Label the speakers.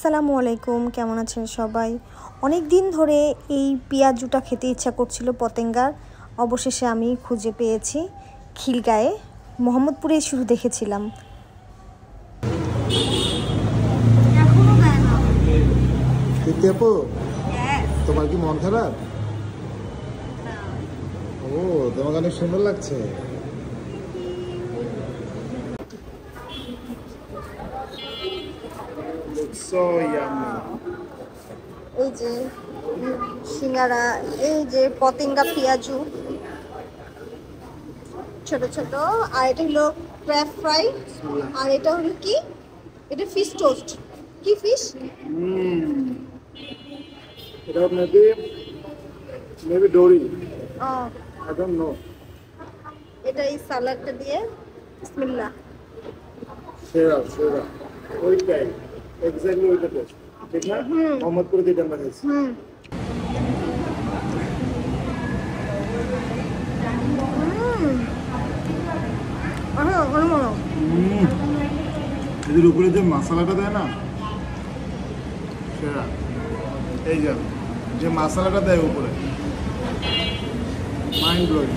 Speaker 1: আসসালামু আলাইকুম, কেমন আছেন সবাই? অনেক দিন ধরে এই পেঁয়াজুটা খেতে ইচ্ছা করছিল পতেঙ্গার। অবশেষে আমি খুঁজে পেয়েছি খিলগাঁয়ে। মোহাম্মদপুরে শুধু দেখেছিলাম।
Speaker 2: তোমার কি মন খারাপ? ও, তোমাকে অনেক সুন্দর লাগছে।
Speaker 1: এই যে সিঙ্গারা, এই যে পতেঙ্গা পেঁয়াজু ছোট ছোট, আর এটা হলো ক্র্যাব ফ্রাই, আর এটা হলো কি, এটা ফিশ টোস্ট। কি ফিশ?
Speaker 2: এটা maybe dory. I don't know.
Speaker 1: এটা এই সালাডটা দিয়ে বিসমিল্লাহ।
Speaker 2: সেরা ওইটাই এক্স্যাক্টলি ওইটা টেস্ট, ঠিক না? মোহাম্মদপুরে যেটা আমরা খাইছি। এদের উপরে যে মশলাটা দেয় না, সেরা। এই যে মশলাটা দেয় উপরে, মাইন্ড ব্লোয়িং।